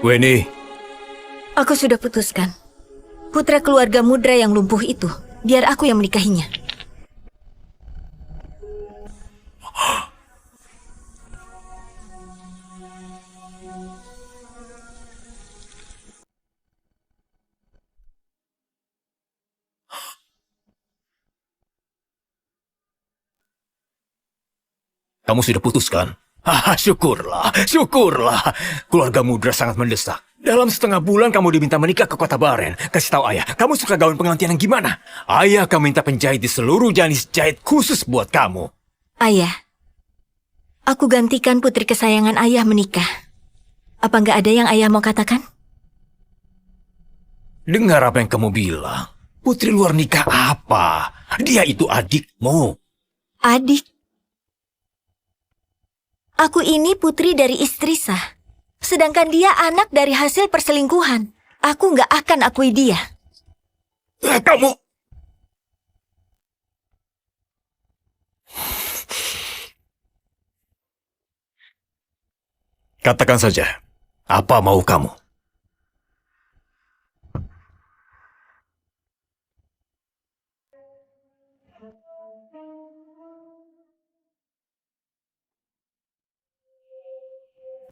Weni, Aku sudah putuskan. Putra keluarga Mudra yang lumpuh itu, biar aku yang menikahinya. kamu sudah putuskan? Syukurlah, syukurlah. Keluarga Mudra sangat mendesak. Dalam setengah bulan kamu diminta menikah ke kota Baren. Kasih tahu ayah, kamu suka gaun pengantin yang gimana? Ayah akan minta penjahit di seluruh jenis jahit khusus buat kamu. Ayah, aku gantikan putri kesayangan ayah menikah. Apa nggak ada yang ayah mau katakan? Dengar apa yang kamu bilang. Putri luar nikah apa? Dia itu adikmu. Adik. Aku ini putri dari istri sah. Sedangkan dia anak dari hasil perselingkuhan. Aku nggak akan akui dia. Kamu... Katakan saja, apa mau kamu?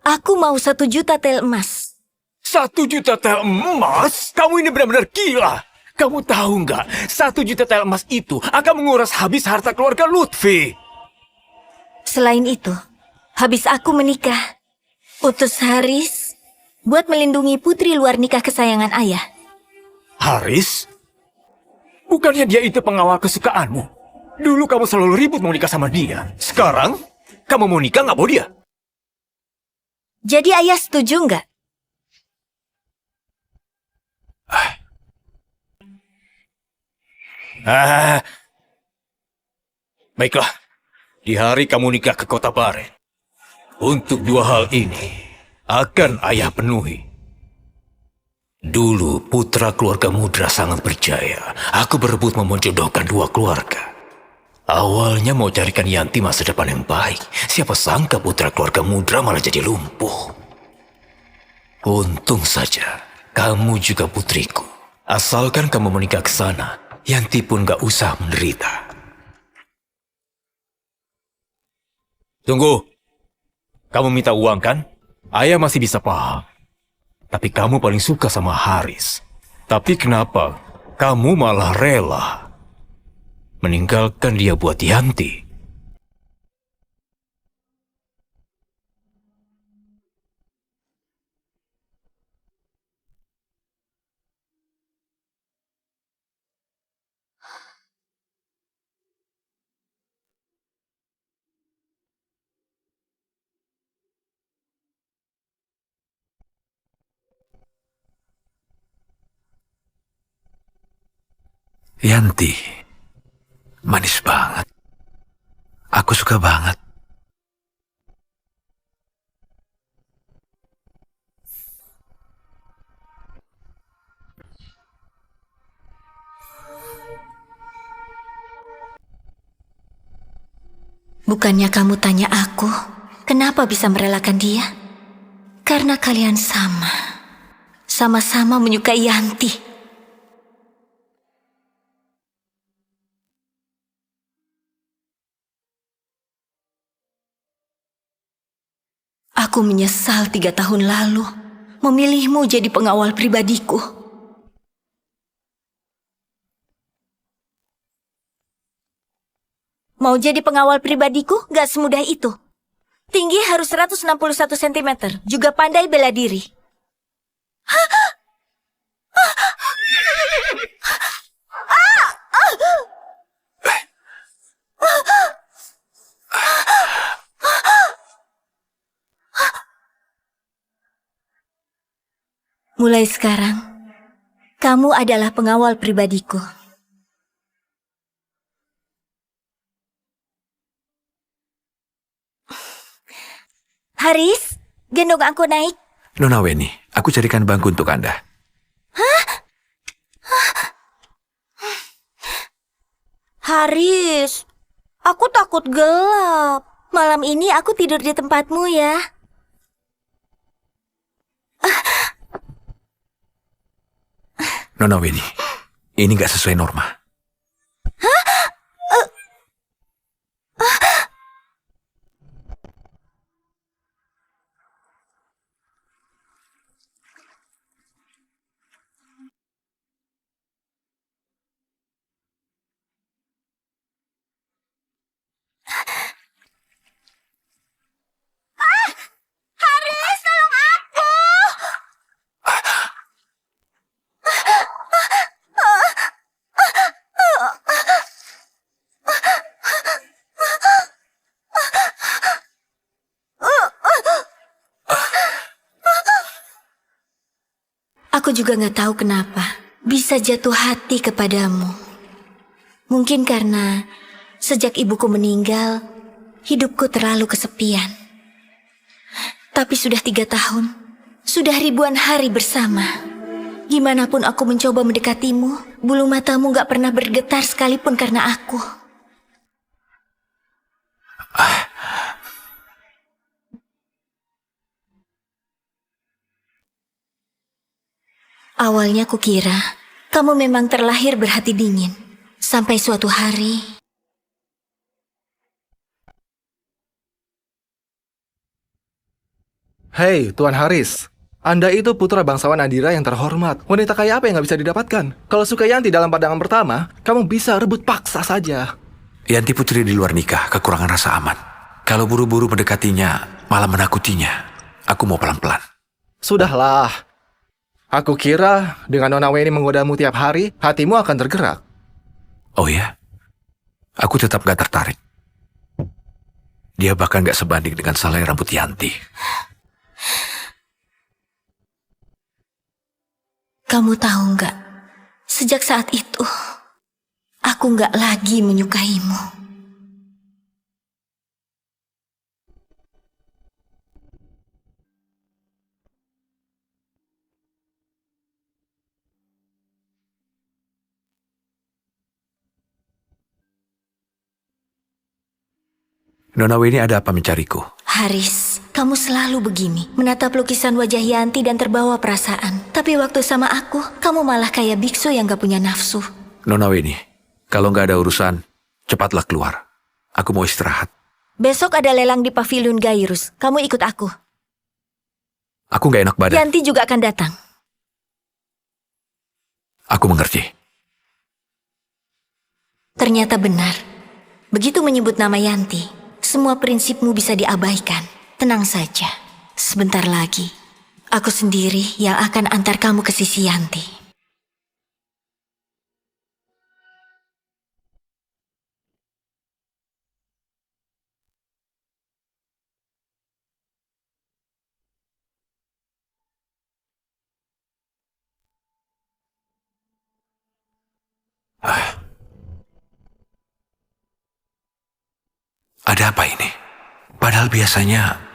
Aku mau 1 juta tel emas. 1 juta tel emas? Kamu ini benar-benar gila. Kamu tahu nggak, 1 juta tel emas itu akan menguras habis harta keluarga Lutfi. Selain itu, habis aku menikah, utus Haris buat melindungi putri luar nikah kesayangan ayah. Haris? Bukannya dia itu pengawal kesukaanmu? Dulu kamu selalu ribut mau nikah sama dia. Sekarang, kamu mau nikah nggak mau dia? Jadi ayah setuju nggak? Baiklah. Di hari kamu nikah ke kota Baren. Untuk 2 hal ini, akan ayah penuhi. Dulu, putra keluarga Mudra sangat berjaya. Aku berebut memenjodohkan 2 keluarga. Awalnya mau carikan Yanti masa depan yang baik. Siapa sangka putra keluarga Mudra malah jadi lumpuh. Untung saja, kamu juga putriku. Asalkan kamu menikah ke sana, Yanti pun gak usah menderita. Tunggu. Kamu minta uang kan? Ayah masih bisa paham. Tapi kamu paling suka sama Haris. Tapi kenapa kamu malah rela meninggalkan dia buat Yanti? Yanti, manis banget. Aku suka banget. Bukannya kamu tanya aku, kenapa bisa merelakan dia? Karena kalian sama. Sama-sama menyukai Yanti. Aku menyesal 3 tahun lalu memilihmu jadi pengawal pribadiku. Mau jadi pengawal pribadiku gak semudah itu. Tinggi harus 161 cm, juga pandai bela diri. Mulai sekarang, kamu adalah pengawal pribadiku. Haris, gendong aku naik. Nona Weni, aku carikan bangku untuk Anda. Haris, aku takut gelap. Malam ini aku tidur di tempatmu ya. Nona Weni, ini nggak sesuai norma. Haris, tolong aku! Aku juga nggak tahu kenapa bisa jatuh hati kepadamu. Mungkin karena sejak ibuku meninggal, hidupku terlalu kesepian. Tapi sudah 3 tahun, sudah ribuan hari bersama. Gimanapun aku mencoba mendekatimu, bulu matamu nggak pernah bergetar sekalipun karena aku. Awalnya kukira kamu memang terlahir berhati dingin. Sampai suatu hari, Hei, Tuan Haris. Anda itu putra bangsawan Andira yang terhormat. Wanita kaya apa yang nggak bisa didapatkan? Kalau suka Yanti dalam pandangan pertama, kamu bisa rebut paksa saja. Yanti putri di luar nikah, kekurangan rasa aman. Kalau buru-buru mendekatinya, malah menakutinya. Aku mau pelan-pelan. Sudahlah. Aku kira dengan Nona Weni menggodamu tiap hari, hatimu akan tergerak. Oh ya? Aku tetap gak tertarik. Dia bahkan gak sebanding dengan selai rambut Yanti. kamu tahu nggak? Sejak saat itu, aku nggak lagi menyukaimu. Nona Weni ada apa mencariku? Haris, kamu selalu begini, menatap lukisan wajah Yanti dan terbawa perasaan. Tapi waktu sama aku, kamu malah kayak biksu yang gak punya nafsu. Nona Weni, kalau gak ada urusan, cepatlah keluar. Aku mau istirahat. Besok ada lelang di pavilion Gairus. Kamu ikut aku. Aku gak enak badan. Yanti juga akan datang. Aku mengerti. Ternyata benar. Begitu menyebut nama Yanti, semua prinsipmu bisa diabaikan. Tenang saja. Sebentar lagi, aku sendiri yang akan antar kamu ke sisi Yanti. Ada apa ini? Padahal biasanya...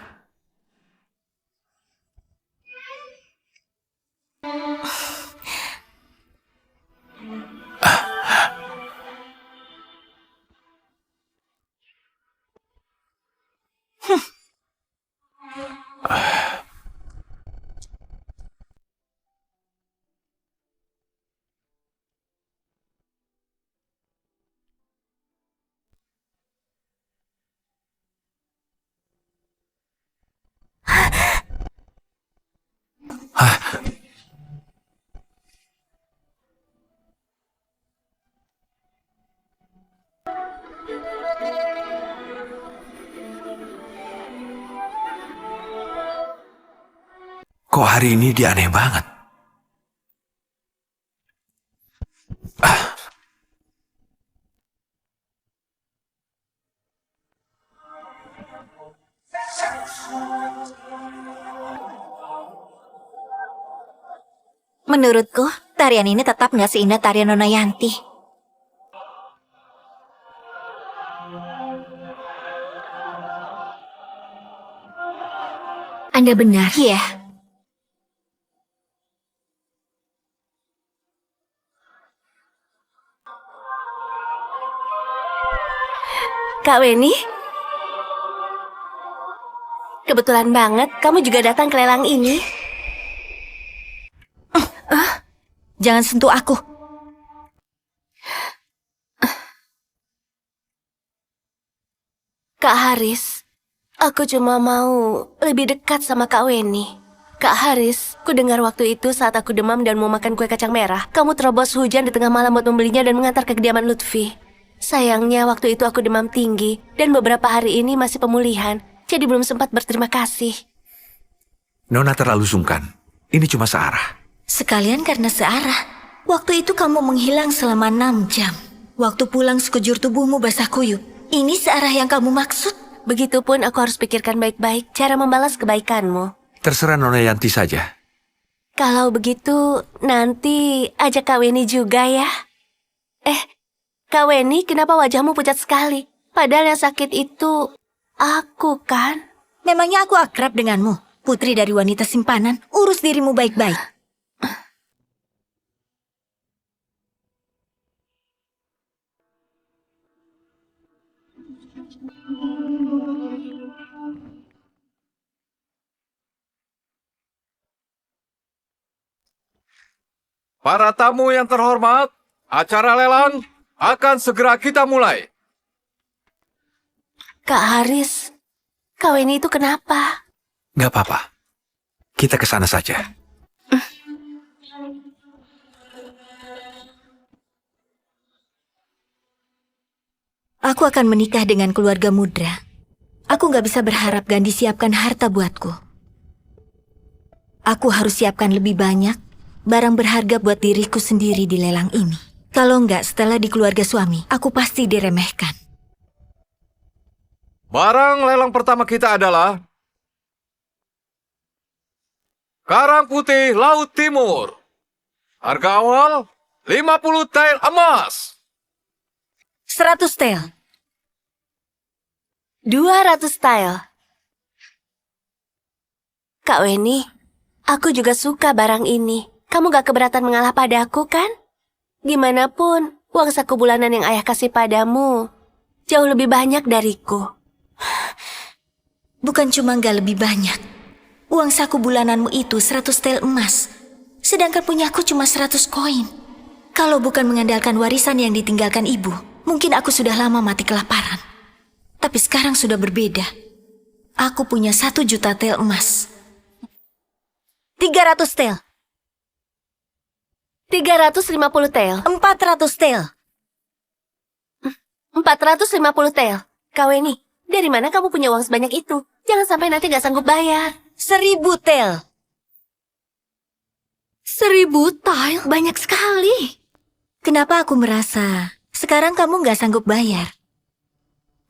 Kok hari ini dia aneh banget? Menurutku, tarian ini tetap nggak seindah tarian Nona Yanti. Anda benar. Iya. Kak Weni, kebetulan banget kamu juga datang ke lelang ini. Jangan sentuh aku. Kak Haris, aku cuma mau lebih dekat sama Kak Weni. Kak Haris, ku dengar waktu itu saat aku demam dan mau makan kue kacang merah, kamu terobos hujan di tengah malam buat membelinya dan mengantar ke kediaman Lutfi. Sayangnya waktu itu aku demam tinggi dan beberapa hari ini masih pemulihan, jadi belum sempat berterima kasih. Nona terlalu sungkan. Ini cuma searah. Sekalian karena searah. Waktu itu kamu menghilang selama 6 jam. Waktu pulang sekujur tubuhmu basah kuyup. Ini searah yang kamu maksud? Begitupun aku harus pikirkan baik-baik cara membalas kebaikanmu. Terserah Nona Yanti saja. Kalau begitu, nanti ajak Kak Weni juga ya. Kak Weni, kenapa wajahmu pucat sekali? Padahal yang sakit itu aku kan? Memangnya aku akrab denganmu? Putri dari wanita simpanan, urus dirimu baik-baik. Para tamu yang terhormat, acara lelang akan segera kita mulai. Kak Haris, Kak Weni itu kenapa? Nggak apa-apa. Kita ke sana saja. Aku akan menikah dengan keluarga Mudra. Aku nggak bisa berharap Gandhi siapkan harta buatku. Aku harus siapkan lebih banyak barang berharga buat diriku sendiri di lelang ini. Kalau nggak setelah di keluarga suami, aku pasti diremehkan. Barang lelang pertama kita adalah Karang Putih Laut Timur. Harga awal 50 tael emas. 100 tel. 200 style. Kak Weni, aku juga suka barang ini. Kamu gak keberatan mengalah padaku kan? Gimana pun, uang saku bulanan yang ayah kasih padamu jauh lebih banyak dariku. Bukan cuma nggak lebih banyak. Uang saku bulananmu itu 100 tel emas. Sedangkan punyaku cuma 100 koin. Kalau bukan mengandalkan warisan yang ditinggalkan ibu, mungkin aku sudah lama mati kelaparan. Tapi sekarang sudah berbeda. Aku punya 1 juta tel emas. 300 tel. 350 tel. 400 tel. 450 tel. Kak Weni, dari mana kamu punya uang sebanyak itu? Jangan sampai nanti gak sanggup bayar. 1000 tel. 1000 tel? Banyak sekali. Kenapa aku merasa sekarang kamu nggak sanggup bayar?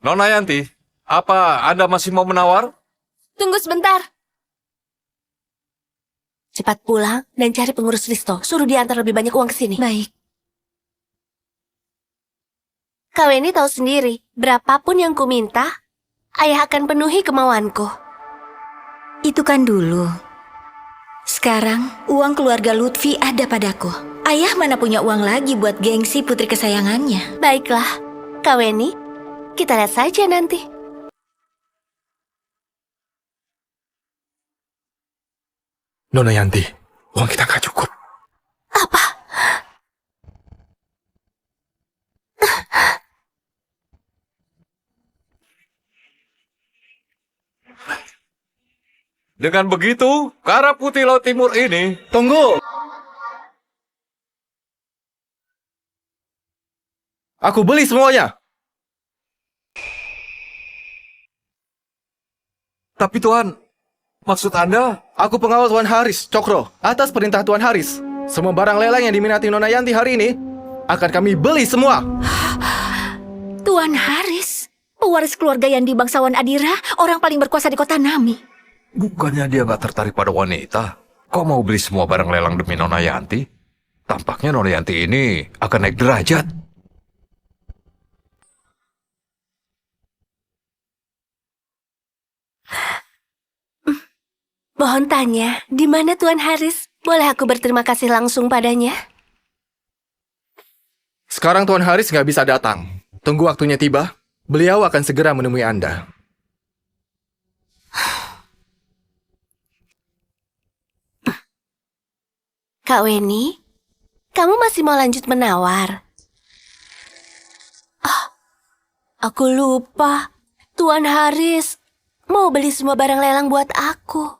Nona Yanti, apa Anda masih mau menawar? Tunggu sebentar. Cepat pulang dan cari pengurus Risto. Suruh dia antar lebih banyak uang ke sini. Baik. Kak Weni tahu sendiri, berapapun yang ku minta, ayah akan penuhi kemauanku. Itu kan dulu. Sekarang, uang keluarga Lutfi ada padaku. Ayah mana punya uang lagi buat gengsi putri kesayangannya. Baiklah, Kak Weni, kita lihat saja nanti. Nona Yanti, uang kita nggak cukup. Apa? Dengan begitu, Karang Putih Laut Timur ini Tunggu! Aku beli semuanya. Tapi Tuan, maksud Anda? Aku pengawal Tuan Haris, Cokro. Atas perintah Tuan Haris, semua barang lelang yang diminati Nona Yanti hari ini akan kami beli semua. Tuan Haris, pewaris keluarga Yandi bangsawan Adira, orang paling berkuasa di kota Nami. Bukannya dia nggak tertarik pada wanita? Kok mau beli semua barang lelang demi Nona Yanti? Tampaknya Nona Yanti ini akan naik derajat. Mohon tanya, di mana Tuan Haris? Boleh aku berterima kasih langsung padanya? Sekarang Tuan Haris nggak bisa datang. Tunggu waktunya tiba, beliau akan segera menemui Anda. Kak Weni, kamu masih mau lanjut menawar? Aku lupa. Tuan Haris mau beli semua barang lelang buat aku.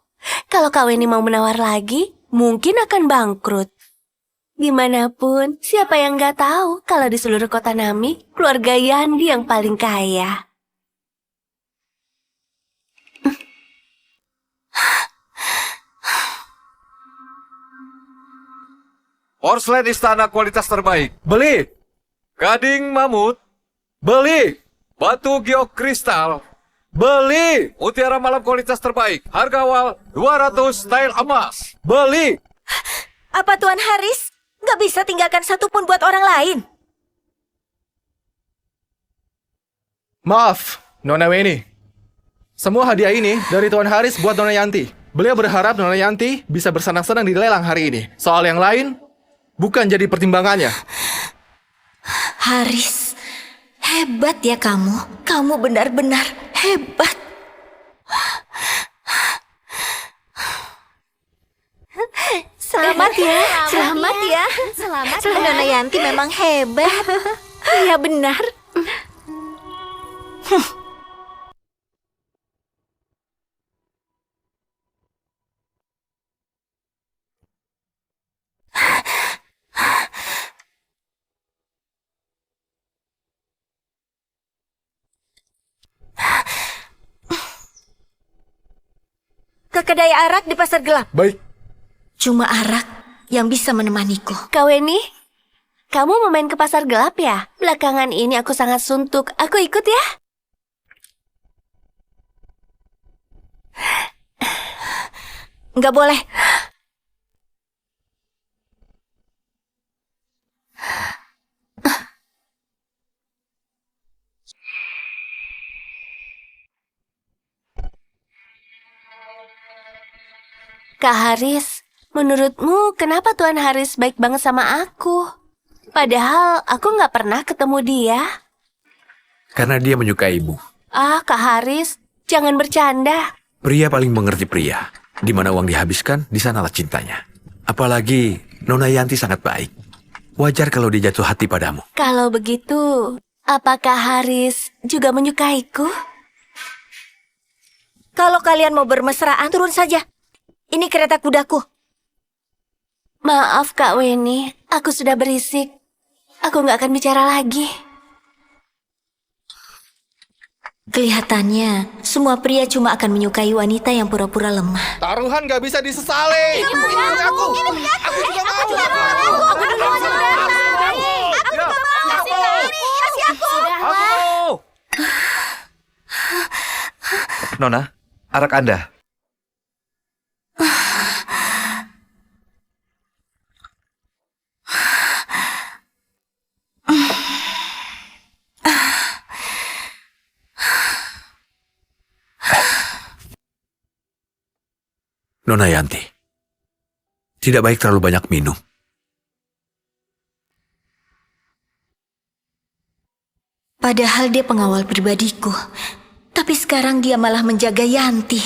Kalau Kak Weni mau menawar lagi, mungkin akan bangkrut. Gimana pun, siapa yang nggak tahu kalau di seluruh kota Nami, keluarga Yandi yang paling kaya. Porselen istana kualitas terbaik. Beli! Gading mamut. Beli! Batu giok kristal. Beli! Mutiara malam kualitas terbaik. Harga awal 200 style emas. Beli! Apa Tuan Haris nggak bisa tinggalkan satu pun buat orang lain? Maaf, Nona Weni. Semua hadiah ini dari Tuan Haris buat Nona Yanti. Beliau berharap Nona Yanti bisa bersenang-senang di lelang hari ini. Soal yang lain, bukan jadi pertimbangannya. Haris, hebat ya kamu. Kamu benar-benar hebat. Selamat ya, selamat ya. Selamat Nona Yanti memang hebat. Iya benar. Ke kedai arak di pasar gelap. Baik. Cuma arak yang bisa menemaniku. Kak Weni, kamu mau main ke pasar gelap ya? Belakangan ini aku sangat suntuk. Aku ikut ya? Nggak boleh. Kak Haris, menurutmu kenapa Tuan Haris baik banget sama aku? Padahal aku nggak pernah ketemu dia. Karena dia menyukaimu. Kak Haris, jangan bercanda. Pria paling mengerti pria. Di mana uang dihabiskan, di sanalah cintanya. Apalagi Nona Yanti sangat baik. Wajar kalau dia jatuh hati padamu. Kalau begitu, apakah Haris juga menyukaiku? Kalau kalian mau bermesraan, turun saja. Ini kereta kudaku. Maaf Kak Weni, aku sudah berisik. Aku nggak akan bicara lagi. Kelihatannya, semua pria cuma akan menyukai wanita yang pura-pura lemah. Taruhan gak bisa disesali. Ini punya aku. Aku juga mau. Aku dulu aja datang. Kasih aku. Nona, arak Anda. Nona Yanti, tidak baik terlalu banyak minum. Padahal dia pengawal pribadiku. Tapi sekarang dia malah menjaga Yanti.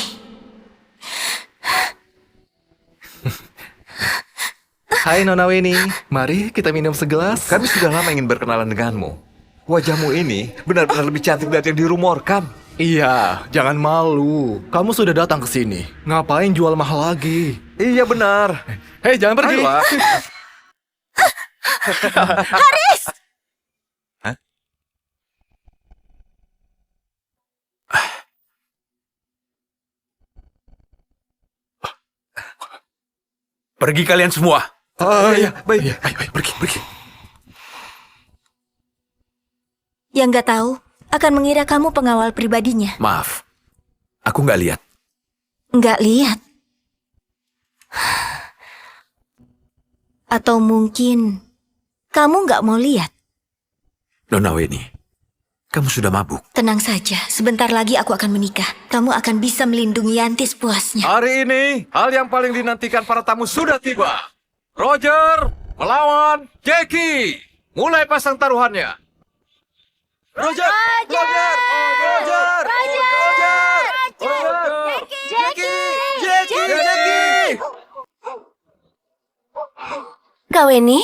Hai Nona Weni, mari kita minum segelas. Kami sudah lama ingin berkenalan denganmu. Wajahmu ini benar-benar lebih cantik dari yang dirumorkan. Iya, jangan malu. Kamu sudah datang ke sini. Ngapain jual mahal lagi? Iya benar. Hei, jangan pergi. Ayo, Wak. Haris! Pergi kalian semua. Oh iya, baik. Ayo, pergi. Yang nggak tahu akan mengira kamu pengawal pribadinya. Maaf, aku nggak lihat. Nggak lihat. Atau mungkin kamu nggak mau lihat. Nona Weni, kamu sudah mabuk. Tenang saja, sebentar lagi aku akan menikah. Kamu akan bisa melindungi Yanti sepuasnya. Hari ini, hal yang paling dinantikan para tamu sudah tiba. Roger melawan Jackie. Mulai pasang taruhannya. Roger! Kak Weni,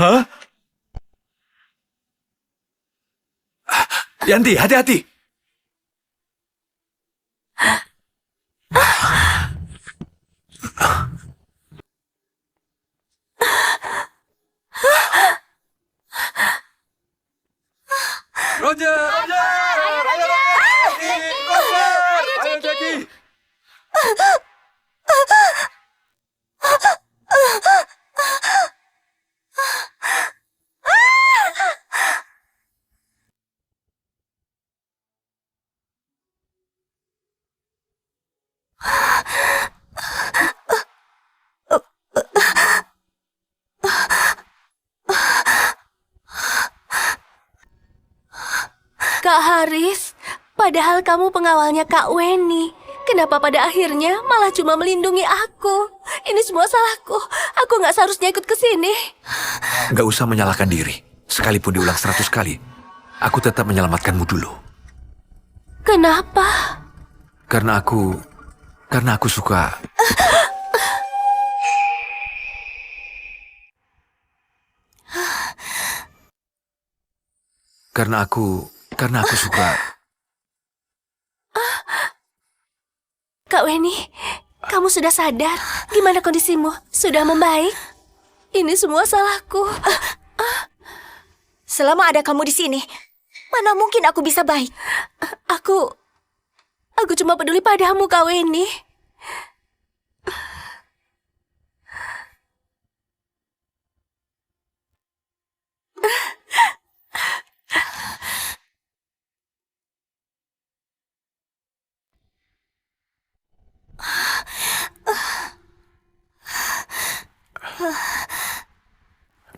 Hah? Yanti, hati-hati. Roger! Ayo, Jackie! Kak Haris, padahal kamu pengawalnya Kak Weni. Kenapa pada akhirnya malah cuma melindungi aku? Ini semua salahku. Aku nggak seharusnya ikut ke sini. Nggak usah menyalahkan diri. Sekalipun diulang 100 kali, aku tetap menyelamatkanmu dulu. Kenapa? Karena aku suka. Karena aku suka. Kak Weni, kamu sudah sadar? Gimana kondisimu? Sudah membaik? Ini semua salahku. Selama ada kamu di sini, mana mungkin aku bisa baik? Aku cuma peduli padamu, Kak Weni.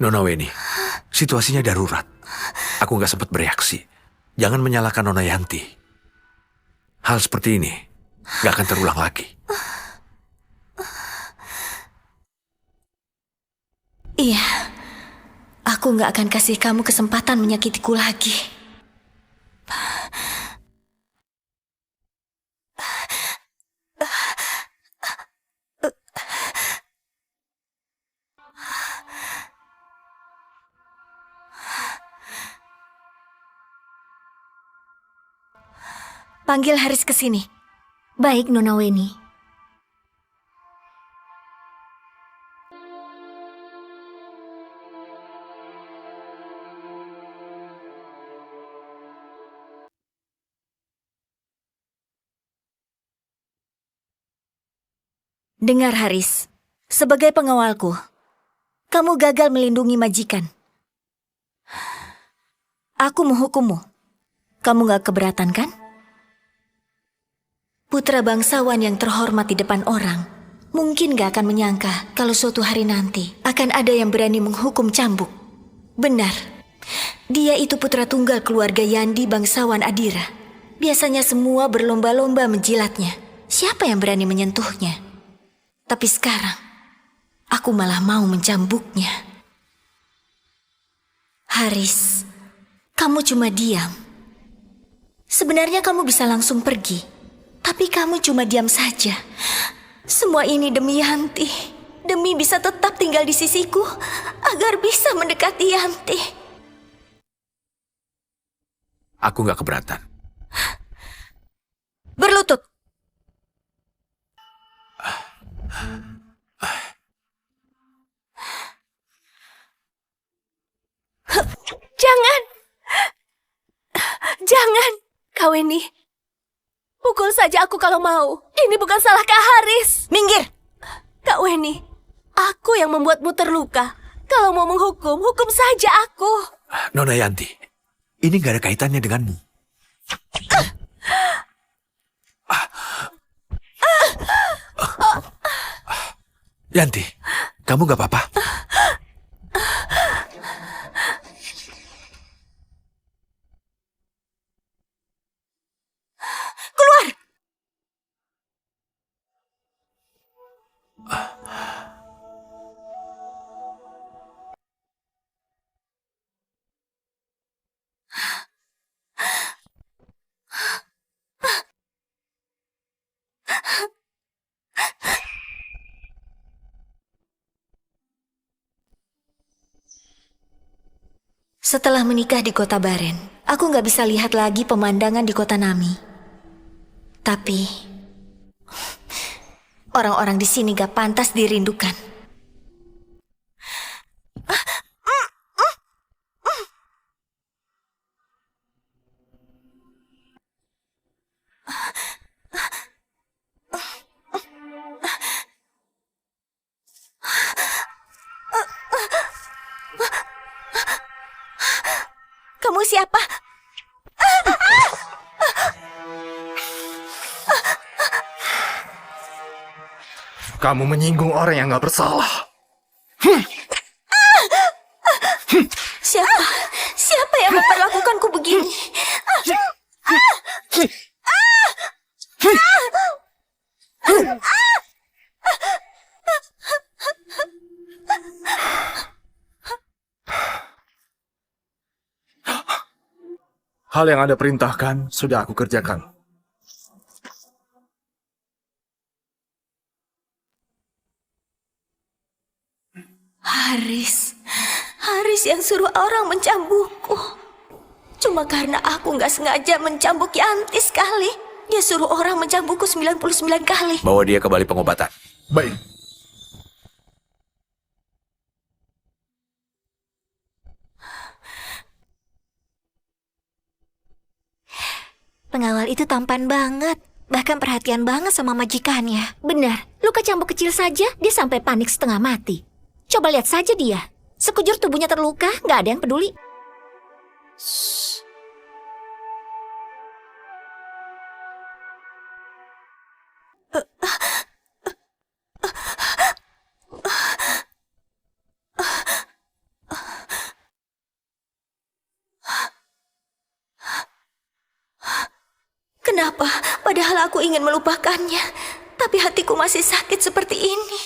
Nona Weni, situasinya darurat. Aku nggak sempat bereaksi. Jangan menyalahkan Nona Yanti. Hal seperti ini nggak akan terulang lagi. Iya, aku nggak akan kasih kamu kesempatan menyakitiku lagi. Panggil Haris ke sini. Baik, Nona Weni. Dengar Haris, sebagai pengawalku, kamu gagal melindungi majikan. Aku menghukummu. Kamu gak keberatan kan? Putra bangsawan yang terhormat di depan orang mungkin gak akan menyangka kalau suatu hari nanti akan ada yang berani menghukum cambuk. Benar, dia itu putra tunggal keluarga Yandi bangsawan Adira. Biasanya semua berlomba-lomba menjilatnya. Siapa yang berani menyentuhnya? Tapi sekarang, aku malah mau mencambuknya. Haris, kamu cuma diam. Sebenarnya kamu bisa langsung pergi, tapi kamu cuma diam saja. Semua ini demi Yanti, demi bisa tetap tinggal di sisiku, agar bisa mendekati Yanti. Aku nggak keberatan. Berlutut. Jangan! Jangan! Kak Weni, pukul saja aku kalau mau. Ini bukan salah Kak Haris. Minggir! Kak Weni, aku yang membuatmu terluka. Kalau mau menghukum, hukum saja aku. Nona Yanti, ini nggak ada kaitannya denganmu. Yanti, kamu nggak apa-apa? Keluar! Setelah menikah di kota Baren, aku nggak bisa lihat lagi pemandangan di kota Nami. Tapi orang-orang di sini gak pantas dirindukan. Kamu siapa? Kamu menyinggung orang yang gak bersalah. Siapa? Siapa yang memperlakukanku begini? Hal yang Anda perintahkan sudah aku kerjakan. Haris yang suruh orang mencambukku. Cuma karena aku nggak sengaja mencambuk Yanti sekali. Dia suruh orang mencambukku 99 kali. Bawa dia ke balai pengobatan. Baik. Pengawal itu tampan banget. Bahkan perhatian banget sama majikannya. Benar, luka cambuk kecil saja dia sampai panik setengah mati. Coba lihat saja dia. Sekujur tubuhnya terluka, nggak ada yang peduli. Kenapa? Padahal aku ingin melupakannya. Tapi hatiku masih sakit seperti ini.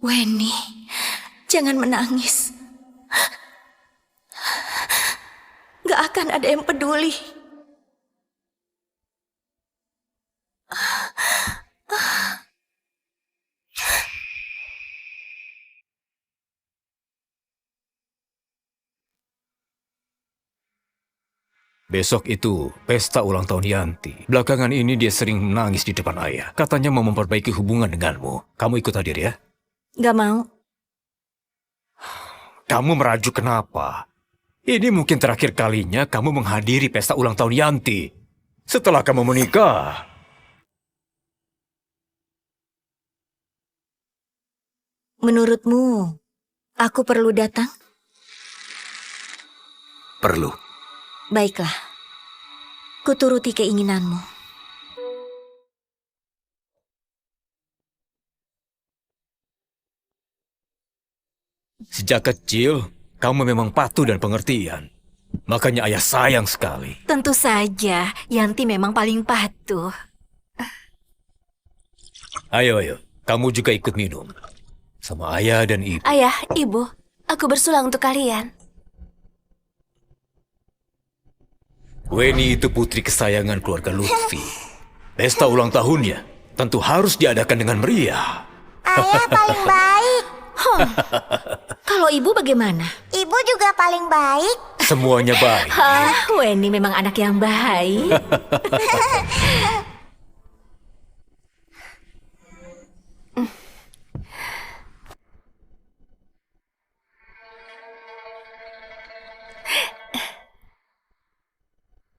Weni, jangan menangis. Gak akan ada yang peduli. Besok itu pesta ulang tahun Yanti. Belakangan ini dia sering menangis di depan ayah. Katanya mau memperbaiki hubungan denganmu. Kamu ikut hadir ya? Gak mau. Kamu merajuk kenapa? Ini mungkin terakhir kalinya kamu menghadiri pesta ulang tahun Yanti. Setelah kamu menikah. Menurutmu, aku perlu datang? Perlu. Baiklah. Kuturuti keinginanmu. Sejak kecil, kamu memang patuh dan pengertian. Makanya ayah sayang sekali. Tentu saja, Yanti memang paling patuh. Ayo, kamu juga ikut minum. Sama ayah dan ibu. Ayah, ibu, aku bersulang untuk kalian. Weni itu putri kesayangan keluarga Lutfi. Pesta ulang tahunnya tentu harus diadakan dengan meriah. Ayah paling baik. Kalau ibu bagaimana? Ibu juga paling baik. Semuanya baik. Weni memang anak yang baik.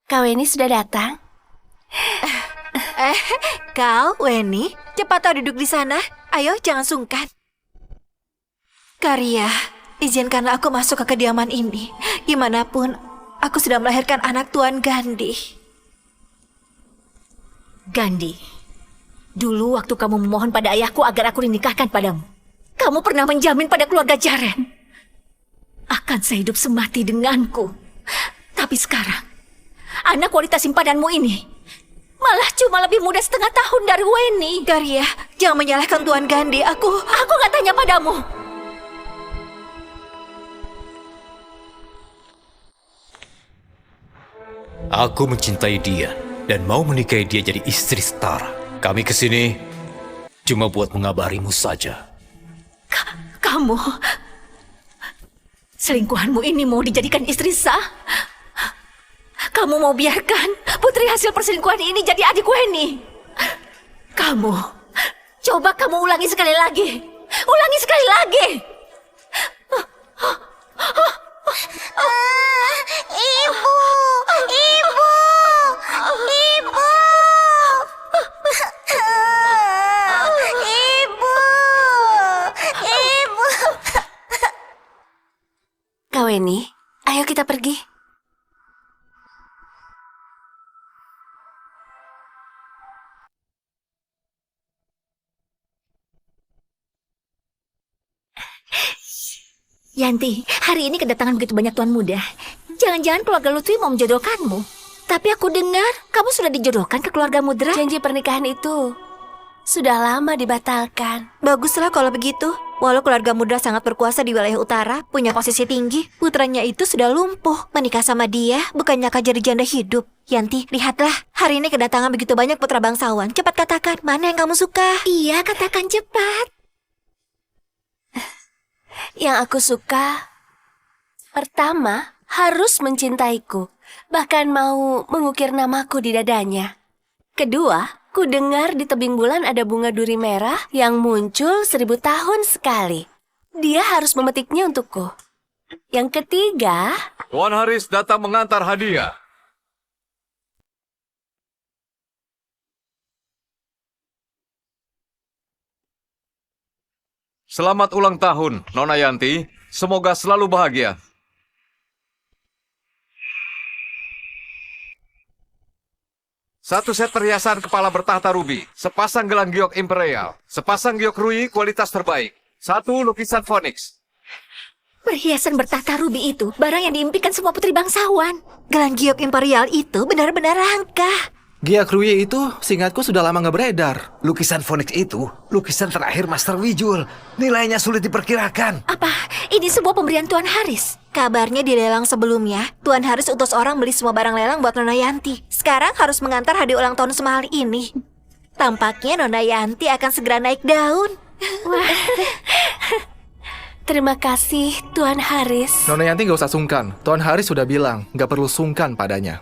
Kak Weni sudah datang? Kau, Weni, cepat duduk di sana. Ayo, jangan sungkan. Karya, izinkanlah aku masuk ke kediaman ini. Gimanapun, aku sudah melahirkan anak Tuan Gandhi. Gandhi, dulu waktu kamu memohon pada ayahku agar aku dinikahkan padamu, kamu pernah menjamin pada keluarga Jaren akan sehidup semati denganku. Tapi sekarang, anak wanita simpananmu ini malah cuma lebih muda setengah tahun dari Weni. Karya, jangan menyalahkan Tuan Gandhi. Aku gak tanya padamu. Aku mencintai dia dan mau menikahi dia jadi istri setara. Kami kesini Cuma buat mengabarimu saja. Kamu, selingkuhanmu ini mau dijadikan istri sah? Kamu mau biarkan putri hasil perselingkuhan ini jadi adik Weni? Kamu, coba kamu ulangi sekali lagi. Ulangi sekali lagi. Ibu, ibu, ibu, ibu, ibu. Kak Weni, ayo kita pergi. Yanti, hari ini kedatangan begitu banyak tuan muda. Jangan-jangan keluarga Lutfi mau menjodohkanmu. Tapi aku dengar kamu sudah dijodohkan ke keluarga Mudra. Janji pernikahan itu sudah lama dibatalkan. Baguslah kalau begitu. Walau keluarga Mudra sangat berkuasa di wilayah utara, punya posisi tinggi, putranya itu sudah lumpuh. Menikah sama dia bukannya akan jadi janda hidup. Yanti, lihatlah. Hari ini kedatangan begitu banyak putra bangsawan. Cepat katakan, mana yang kamu suka? Iya, katakan cepat. Yang aku suka, pertama, harus mencintaiku. Bahkan mau mengukir namaku di dadanya. Kedua, ku dengar di tebing bulan ada bunga duri merah yang muncul 1000 tahun sekali. Dia harus memetiknya untukku. Yang ketiga, Tuan Haris datang mengantar hadiah. Selamat ulang tahun, Nona Yanti. Semoga selalu bahagia. Satu set perhiasan kepala bertahta ruby, sepasang gelang giok imperial, sepasang giok rui kualitas terbaik, satu lukisan Phoenix. Perhiasan bertahta rubi itu barang yang diimpikan semua putri bangsawan. Gelang giok imperial itu benar-benar langka. Giak Rui itu seingatku sudah lama nggak beredar. Lukisan Phoenix itu lukisan terakhir Master Wijul. Nilainya sulit diperkirakan. Apa ini sebuah pemberian Tuan Haris? Kabarnya di lelang sebelumnya, Tuan Haris utus orang beli semua barang lelang buat Nona Yanti. Sekarang harus mengantar hadiah ulang tahun semahal ini. Tampaknya Nona Yanti akan segera naik daun. terima kasih Tuan Haris. Nona Yanti nggak usah sungkan. Tuan Haris sudah bilang nggak perlu sungkan padanya.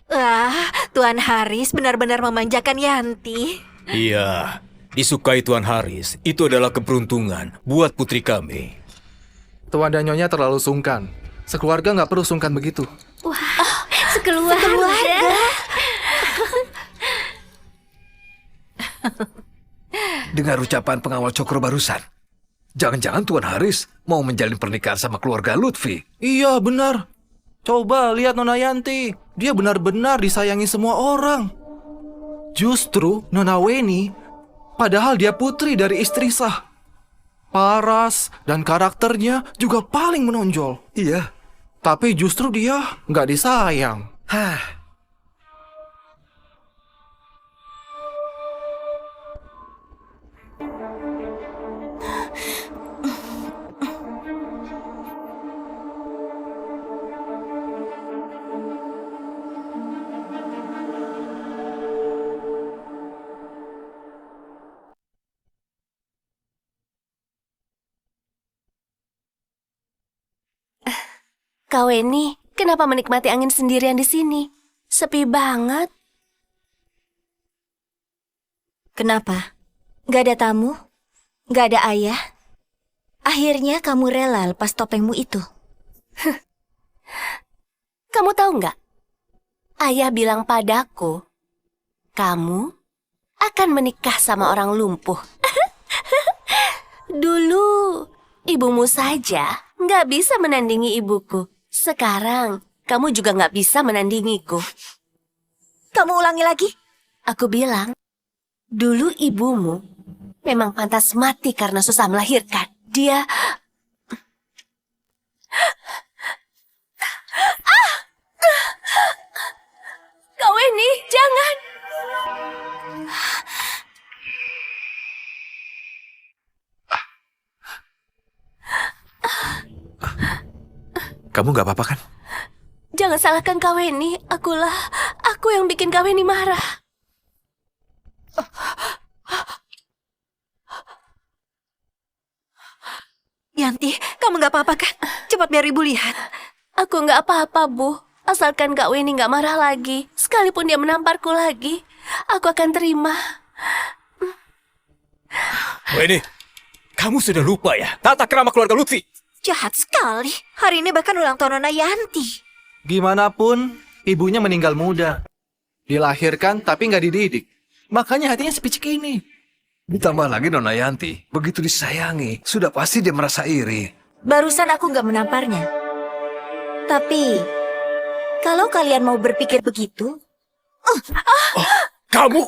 Wah, Tuan Haris benar-benar memanjakan Yanti. Iya, disukai Tuan Haris. Itu adalah keberuntungan buat putri kami. Tuan dan Nyonya terlalu sungkan. Sekeluarga nggak perlu sungkan begitu. Sekeluarga. Dengar ucapan pengawal Cokro barusan. Jangan-jangan Tuan Haris mau menjalin pernikahan sama keluarga Lutfi. Iya, benar. Coba lihat Nona Yanti. Dia benar-benar disayangi semua orang. Justru Nona Weni, padahal dia putri dari istri sah. Paras dan karakternya juga paling menonjol. Iya. Tapi justru dia nggak disayang. Hah. Kak Weni, kenapa menikmati angin sendirian di sini? Sepi banget. Kenapa? Gak ada tamu? Gak ada ayah? Akhirnya kamu rela lepas topengmu itu. Kamu tahu nggak? Ayah bilang padaku, kamu akan menikah sama orang lumpuh. Dulu, ibumu saja nggak bisa menandingi ibuku. Sekarang, kamu juga nggak bisa menandingiku. Kamu ulangi lagi? Aku bilang, dulu ibumu memang pantas mati karena susah melahirkan. Dia... Kak Weni, jangan! Kamu nggak apa-apa kan? Jangan salahkan Kak Weni, aku Aku yang bikin Kak Weni marah. Yanti, kamu nggak apa-apa kan? Cepat biar ibu lihat. Aku nggak apa-apa, Bu. Asalkan Kak Weni nggak marah lagi. Sekalipun dia menamparku lagi, aku akan terima. Weni, kamu sudah lupa ya tata krama keluarga Lutfi. Jahat sekali. Hari ini bahkan ulang tahun Nona Yanti. Gimana pun, ibunya meninggal muda. Dilahirkan tapi nggak dididik. Makanya hatinya sepicik ini. Ditambah lagi Nona Yanti, begitu disayangi, sudah pasti dia merasa iri. Barusan aku nggak menamparnya. Tapi, kalau kalian mau berpikir begitu, Kamu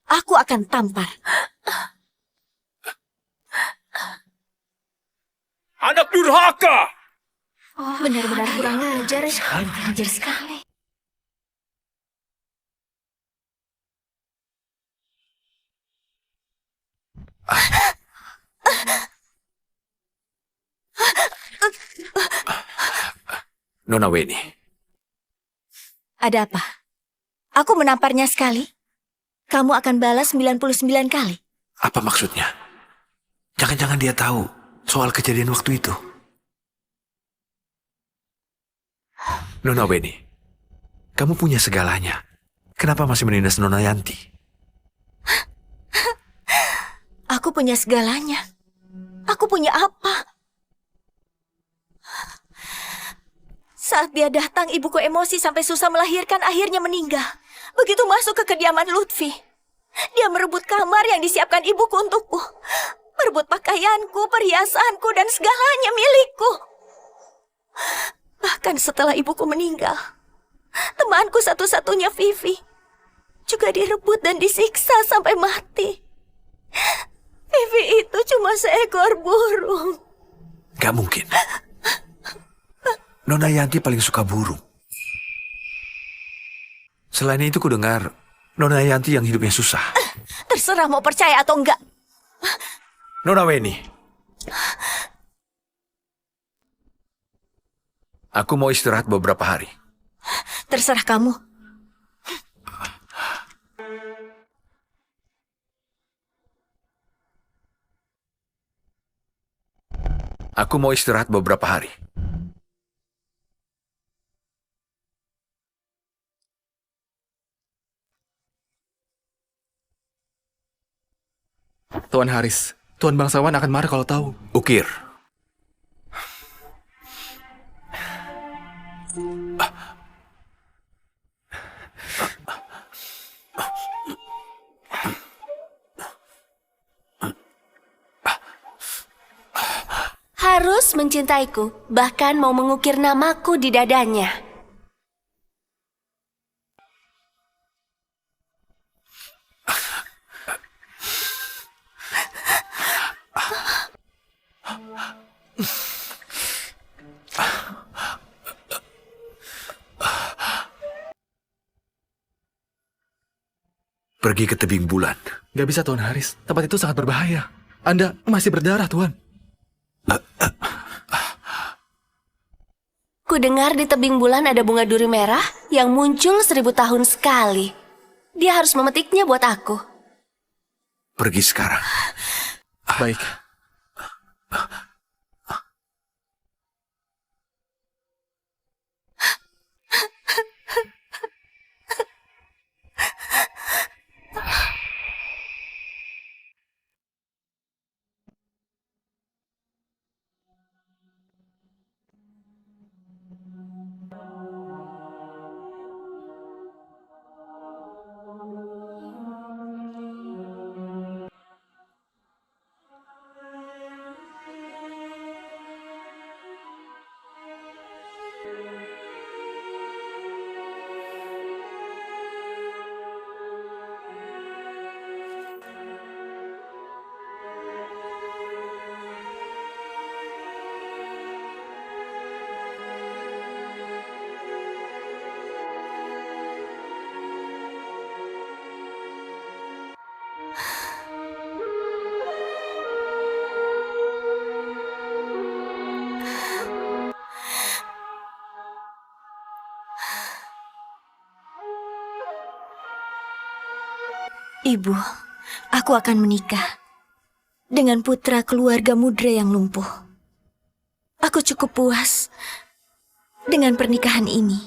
aku akan tampar. anak durhaka. Benar-benar kurang ajar. Ajar sekali. Nona Weni, Ada apa? Aku menamparnya sekali. Kamu akan balas 99 kali. apa maksudnya? Jangan-jangan dia tahu soal kejadian waktu itu. Nona Weni, kamu punya segalanya. Kenapa masih menindas Nona Yanti? Aku punya segalanya. Aku punya apa? Saat dia datang, ibuku emosi sampai susah melahirkan, akhirnya meninggal. Begitu masuk ke kediaman Lutfi, dia merebut kamar yang disiapkan ibuku untukku. Merebut pakaianku, perhiasanku, dan segalanya milikku. Bahkan setelah ibuku meninggal, temanku satu-satunya Vivi juga direbut dan disiksa sampai mati. Vivi itu cuma seekor burung. Gak mungkin. Nona Yanti paling suka burung. Selain itu ku dengar Nona Yanti yang hidupnya susah. Terserah mau percaya atau enggak. Nona Weni, aku mau istirahat beberapa hari. Terserah kamu. Aku mau istirahat beberapa hari. Tuan Haris, Tuan bangsawan akan marah kalau tahu. Ukir, Harus mencintaiku, bahkan mau mengukir namaku di dadanya. pergi ke tebing bulan. Gak bisa Tuan Haris, tempat itu sangat berbahaya. Anda masih berdarah, Tuan. Ku dengar di tebing bulan ada bunga duri merah yang muncul 1000 tahun sekali. Dia harus memetiknya buat aku. Pergi sekarang. Baik. Ibu, aku akan menikah dengan putra keluarga Mudra yang lumpuh. Aku cukup puas dengan pernikahan ini.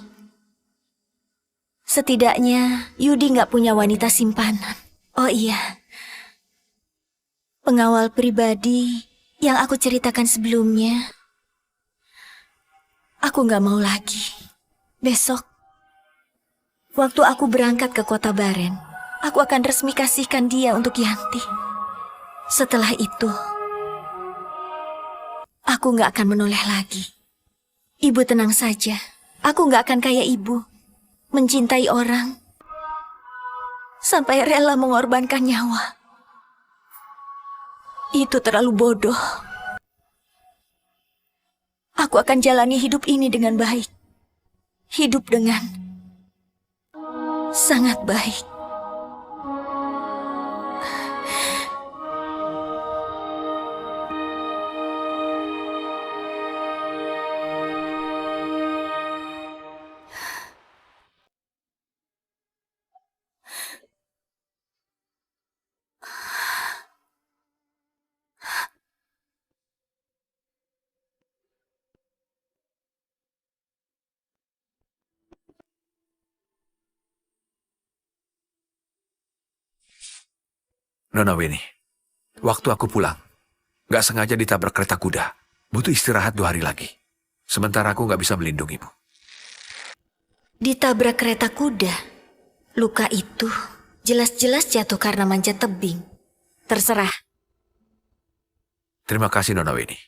Setidaknya Yudi nggak punya wanita simpanan. Oh iya, pengawal pribadi yang aku ceritakan sebelumnya, aku nggak mau lagi. Besok, waktu aku berangkat ke kota Baren, aku akan resmi kasihkan dia untuk Yanti. Setelah itu, aku nggak akan menoleh lagi. Ibu tenang saja, aku nggak akan kayak ibu, mencintai orang sampai rela mengorbankan nyawa. Itu terlalu bodoh. Aku akan jalani hidup ini dengan baik. Hidup dengan sangat baik. Nona Weni, waktu aku pulang, nggak sengaja ditabrak kereta kuda. Butuh istirahat 2 hari lagi. Sementara aku nggak bisa melindungimu. Ditabrak kereta kuda. Luka itu jelas-jelas jatuh karena manjat tebing. Terserah. Terima kasih Nona Weni.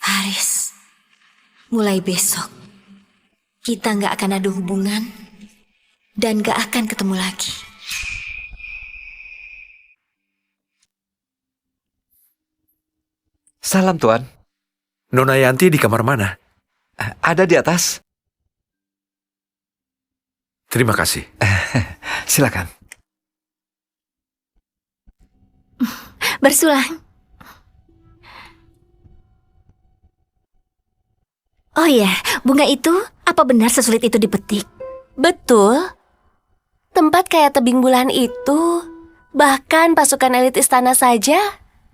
Haris, mulai besok, kita nggak akan ada hubungan dan nggak akan ketemu lagi. Salam, Tuan. Nona Yanti di kamar mana? Ada di atas. Terima kasih. Silakan. Bersulang. Oh iya, bunga itu apa benar sesulit itu dipetik? Betul. Tempat kayak tebing bulan itu, bahkan pasukan elit istana saja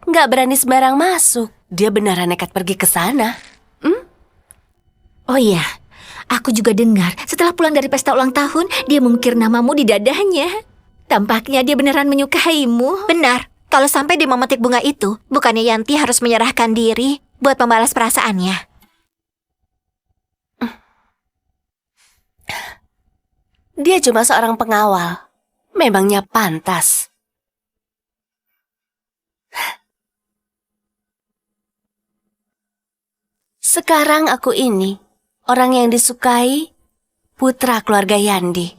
nggak berani sembarang masuk. Dia beneran nekat pergi ke sana. Oh iya, aku juga dengar setelah pulang dari pesta ulang tahun, dia mengukir namamu di dadanya. Tampaknya dia beneran menyukaimu. Benar, kalau sampai dia memetik bunga itu, bukannya Yanti harus menyerahkan diri buat membalas perasaannya. Dia cuma seorang pengawal. Memangnya pantas. Sekarang aku ini, orang yang disukai, putra keluarga Yandi.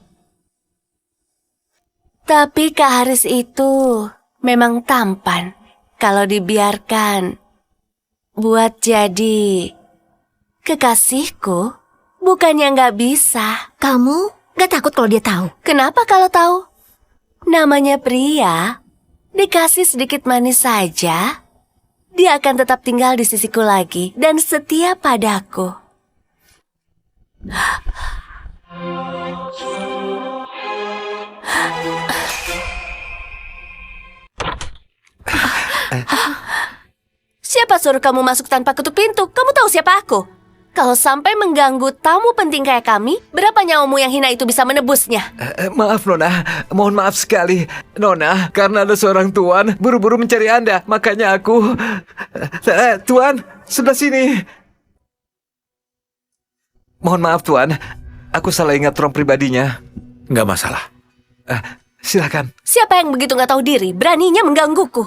Tapi Kak Haris itu memang tampan kalau dibiarkan buat jadi kekasihku. Bukannya nggak bisa. Kamu gak takut kalau dia tahu? Kenapa kalau tahu? Namanya pria, dikasih sedikit manis saja, dia akan tetap tinggal di sisiku lagi dan setia padaku. Siapa suruh kamu masuk tanpa ketuk pintu? Kamu tahu siapa aku? Kalau sampai mengganggu tamu penting kayak kami, berapa nyawamu yang hina itu bisa menebusnya? Maaf, Nona. Mohon maaf sekali. Nona, karena ada seorang tuan buru-buru mencari Anda. Makanya aku... Tuan, sebelah sini. Mohon maaf, Tuan. Aku salah ingat ruang pribadinya. Nggak masalah. Silakan. Siapa yang begitu nggak tahu diri, beraninya menggangguku?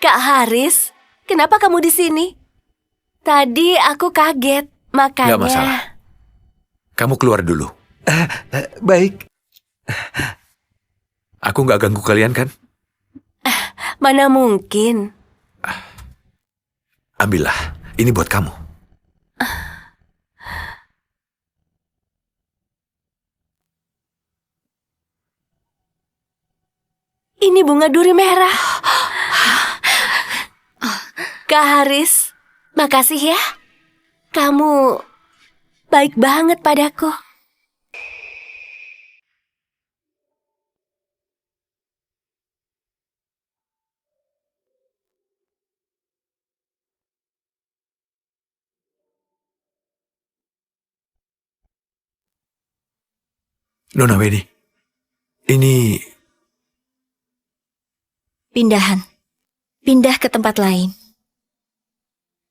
Kak Haris, kenapa kamu di sini? Tadi aku kaget, makanya... Nggak masalah. Kamu keluar dulu. Baik. Aku nggak ganggu kalian kan? Mana mungkin. Ambillah. Ini buat kamu. Ini bunga duri merah. Kak Haris, makasih ya. Kamu baik banget padaku. Nona Weni, ini Pindahan. Pindah ke tempat lain.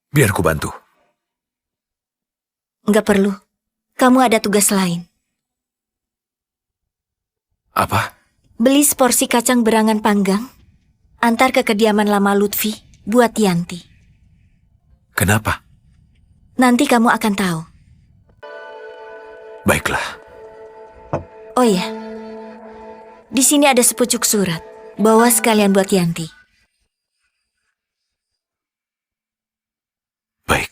biar ku bantu. Nggak perlu. Kamu ada tugas lain. Apa? Beli seporsi kacang berangan panggang. Antar ke kediaman lama Lutfi buat Yanti. Kenapa? Nanti kamu akan tahu. Baiklah. Oh ya, di sini ada sepucuk surat. Bawa sekalian buat Yanti. Baik.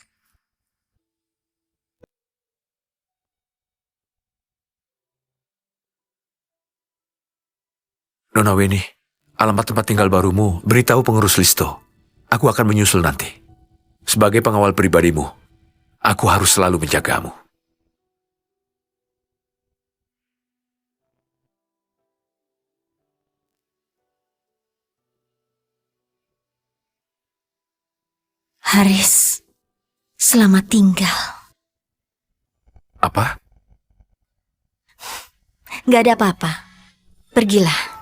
Nona Weni, alamat tempat tinggal barumu beritahu pengurus Listo. Aku akan menyusul nanti. Sebagai pengawal pribadimu, aku harus selalu menjagamu. Haris, selamat tinggal. Apa? Gak ada apa-apa. Pergilah.